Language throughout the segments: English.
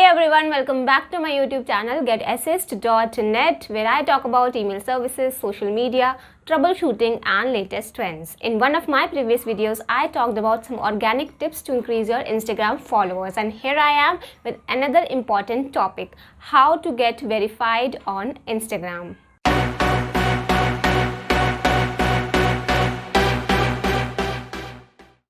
everyone, welcome back to my YouTube channel GetAssist.net, where I talk about email services, social media, troubleshooting and latest trends. In one of my previous videos, I talked about some organic tips to increase your Instagram followers, and here I am with another important topic: how to get verified on Instagram.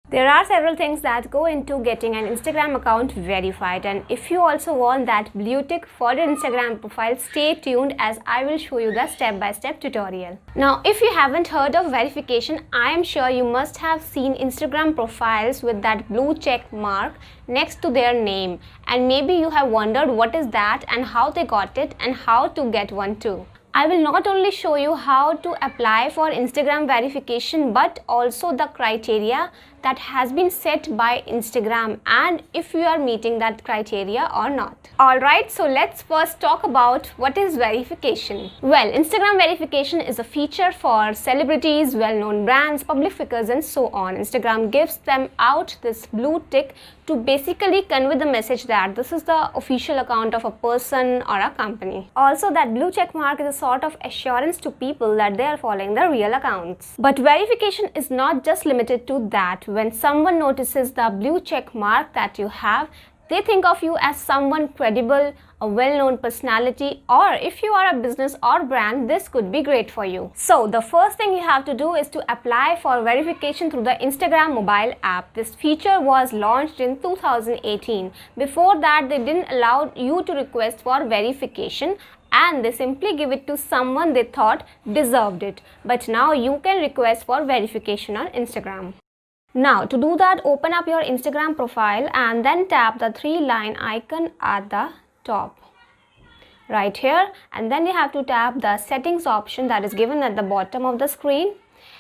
There are several things that go into getting an Instagram account verified, and if you also want that blue tick for your Instagram profile, stay tuned as I will show you the step-by-step tutorial. Now, if you haven't heard of verification, I am sure you must have seen Instagram profiles with that blue check mark next to their name, and maybe you have wondered what is that and how they got it and how to get one too. I will not only show you how to apply for Instagram verification, but also the criteria that has been set by Instagram and if you are meeting that criteria or not. Alright, so let's first talk about what is verification. Well, Instagram verification is a feature for celebrities, well-known brands, public figures and so on. Instagram gives them out this blue tick to basically convey the message that this is the official account of a person or a company. Also, that blue check mark is a sort of assurance to people that they are following the real accounts. But verification is not just limited to that. When someone notices the blue check mark that you have, they think of you as someone credible, a well-known personality, or if you are a business or brand, this could be great for you. So the first thing you have to do is to apply for verification through the Instagram mobile app. This feature was launched in 2018. Before that, they didn't allow you to request for verification, and they simply give it to someone they thought deserved it. But now you can request for verification on Instagram. Now, to do that, open up your Instagram profile and then tap the three-line icon at the top right here, and then you have to tap the settings option that is given at the bottom of the screen.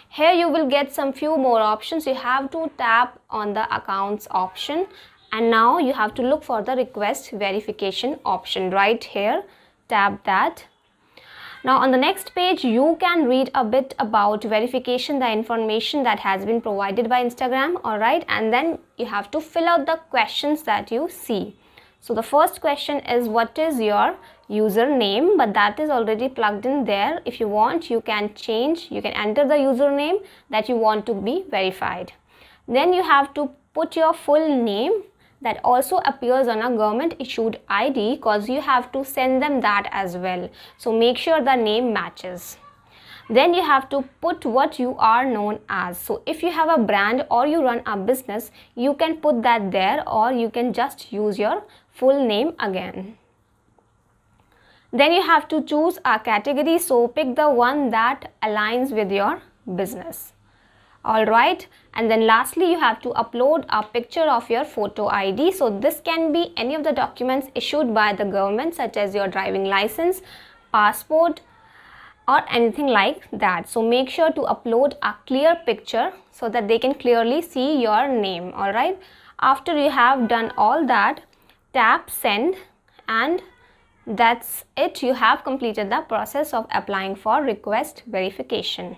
Here you will get some few more options. You have to tap on the accounts option, and now you have to look for the request verification option right here. Tap that. Now on the next page, you can read a bit about verification, the information that has been provided by Instagram, alright, and then you have to fill out the questions that you see. So the first question is, what is your username? But that is already plugged in there. If you want, you can change, you can enter the username that you want to be verified. Then you have to put your full name. That also appears on a government issued ID, because you have to send them that as well. So make sure the name matches. Then you have to put what you are known as. So if you have a brand or you run a business, you can put that there, or you can just use your full name again. Then you have to choose a category. So pick the one that aligns with your business. Alright, and then lastly you have to upload a picture of your photo ID. So this can be any of the documents issued by the government, such as your driving license, passport or anything like that. So make sure to upload a clear picture so that they can clearly see your name. Alright, after you have done all that, tap send, and that's it. You have completed the process of applying for request verification.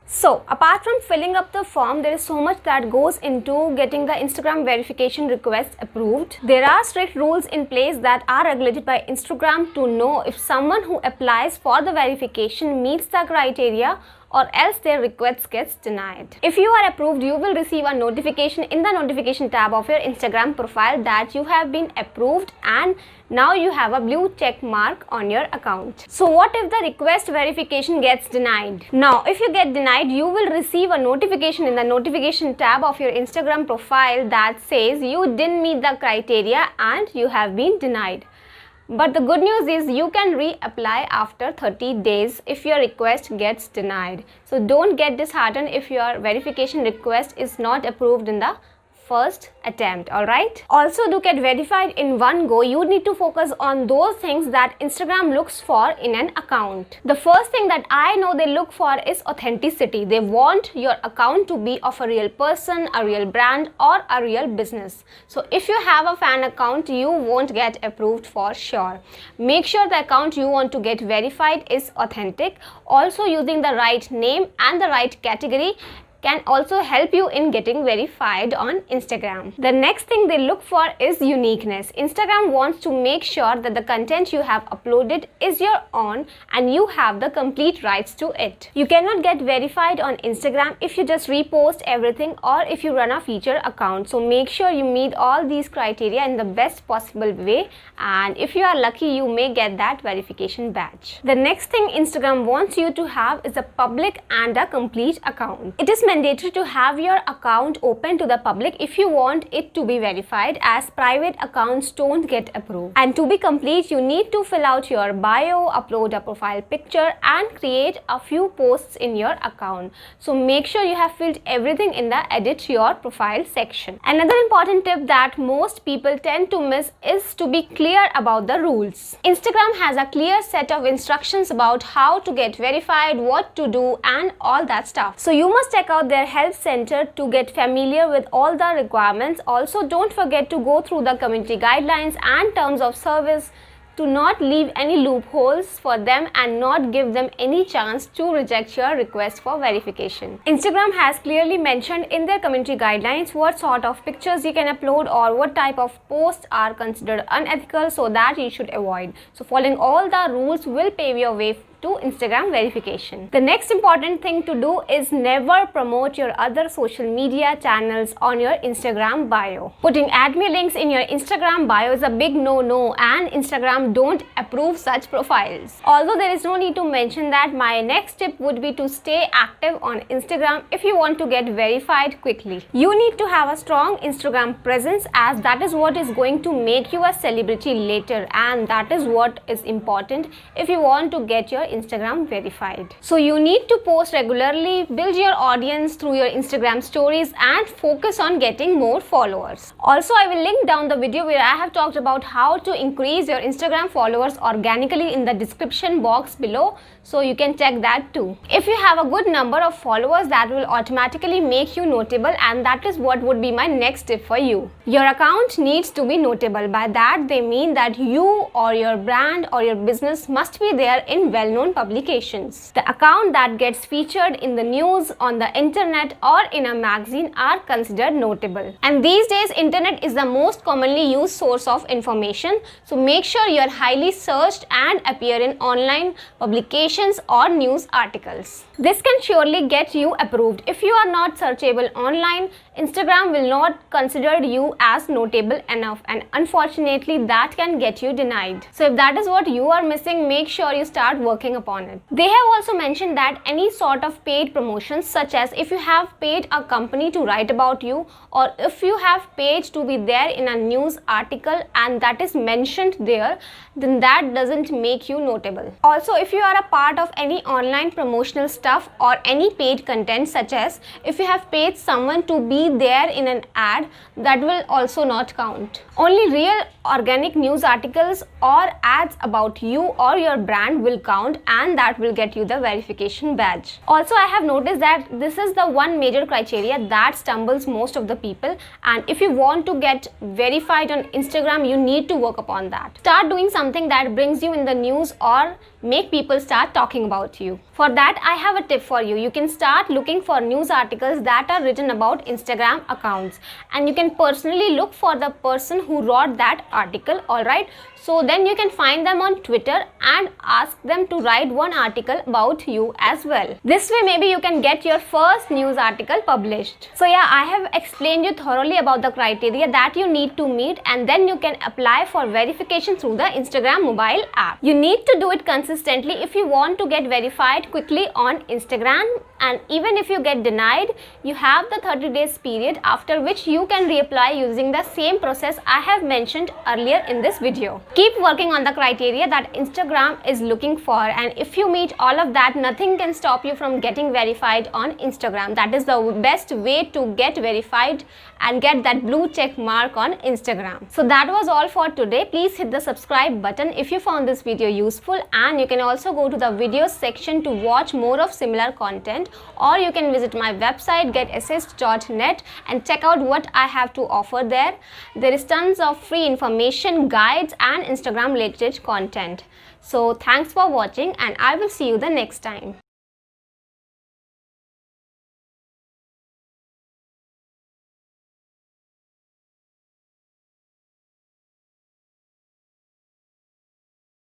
So, apart from filling up the form, there is so much that goes into getting the Instagram verification request approved. There are strict rules in place that are regulated by Instagram to know if someone who applies for the verification meets the criteria, or else their request gets denied. If you are approved, you will receive a notification in the notification tab of your Instagram profile that you have been approved, and now you have a blue check mark on your account. So what if the request verification gets denied? Now, if you get denied, you will receive a notification in the notification tab of your Instagram profile that says you didn't meet the criteria and you have been denied. But the good news is you can reapply after 30 days if your request gets denied. So don't get disheartened if your verification request is not approved in the first attempt. Alright, also to get verified in one go, you need to focus on those things that Instagram looks for in an account. The first thing that I know they look for is authenticity. They want your account to be of a real person, a real brand or a real business. So if you have a fan account, you won't get approved for sure. Make sure the account you want to get verified is authentic, also using the right name and the right category. can also help you in getting verified on Instagram. The next thing they look for is uniqueness. Instagram wants to make sure that the content you have uploaded is your own and you have the complete rights to it. You cannot get verified on Instagram if you just repost everything or if you run a feature account. So make sure you meet all these criteria in the best possible way, and if you are lucky you may get that verification badge. The next thing Instagram wants you to have is a public and a complete account. It is mandatory to have your account open to the public if you want it to be verified, as private accounts don't get approved. And to be complete, you need to fill out your bio, upload a profile picture and create a few posts in your account. So make sure you have filled everything in the edit your profile section. Another important tip that most people tend to miss is to be clear about the rules. Instagram has a clear set of instructions about how to get verified, what to do and all that stuff. So you must check out their help center to get familiar with all the requirements. Also, don't forget to go through the community guidelines and terms of service to not leave any loopholes for them and not give them any chance to reject your request for verification. Instagram has clearly mentioned in their community guidelines what sort of pictures you can upload or what type of posts are considered unethical, so that you should avoid. So following all the rules will pave your way to Instagram verification. The next important thing to do is never promote your other social media channels on your Instagram bio. Putting add me links in your Instagram bio is a big no-no, and Instagram don't approve such profiles. Although there is no need to mention that, my next tip would be to stay active on Instagram if you want to get verified quickly. You need to have a strong Instagram presence, as that is what is going to make you a celebrity later, and that is what is important if you want to get your Instagram verified. So you need to post regularly, build your audience through your Instagram stories and focus on getting more followers. Also, I will link down the video where I have talked about how to increase your Instagram followers organically in the description box below, so you can check that too. If you have a good number of followers, that will automatically make you notable, and that is what would be my next tip for you. Your account needs to be notable. By that they mean that you or your brand or your business must be there in well-known publications. The account that gets featured in the news, on the internet or in a magazine are considered notable. And these days internet is the most commonly used source of information, so make sure you are highly searched and appear in online publications or news articles. This can surely get you approved. If you are not searchable online, Instagram will not consider you as notable enough, and unfortunately that can get you denied. So if that is what you are missing, make sure you start working upon it. They have also mentioned that any sort of paid promotions, such as if you have paid a company to write about you, or if you have paid to be there in a news article and that is mentioned there, then that doesn't make you notable. Also, if you are a part of any online promotional stuff or any paid content, such as if you have paid someone to be there in an ad, that will also not count. Only real organic news articles or ads about you or your brand will count, and that will get you the verification badge. Also, I have noticed that this is the one major criteria that stumbles most of the people, and if you want to get verified on Instagram, you need to work upon that. Start doing something that brings you in the news or make people start talking about you. For that, I have a tip for you. You can start looking for news articles that are written about Instagram accounts, and you can personally look for the person who wrote that article, alright? So then you can find them on Twitter and ask them to write one article about you as well. This way maybe you can get your first news article published. So yeah, I have explained you thoroughly about the criteria that you need to meet, and then you can apply for verification through the Instagram mobile app. You need to do it consistently if you want to get verified quickly on Instagram, and even if you get denied, you have the 30 days period after which you can reapply using the same process I have mentioned earlier in this video. Keep working on the criteria that Instagram is looking for, and if you meet all of that, nothing can stop you from getting verified on Instagram. That is the best way to get verified and get that blue check mark on Instagram. So that was all for today. Please hit the subscribe button if you found this video useful, and you can also go to the videos section to watch more of similar content, or you can visit my website getassist.net and check out what I have to offer there. There is tons of free information, guides and Instagram related content. So thanks for watching, and I will see you the next time.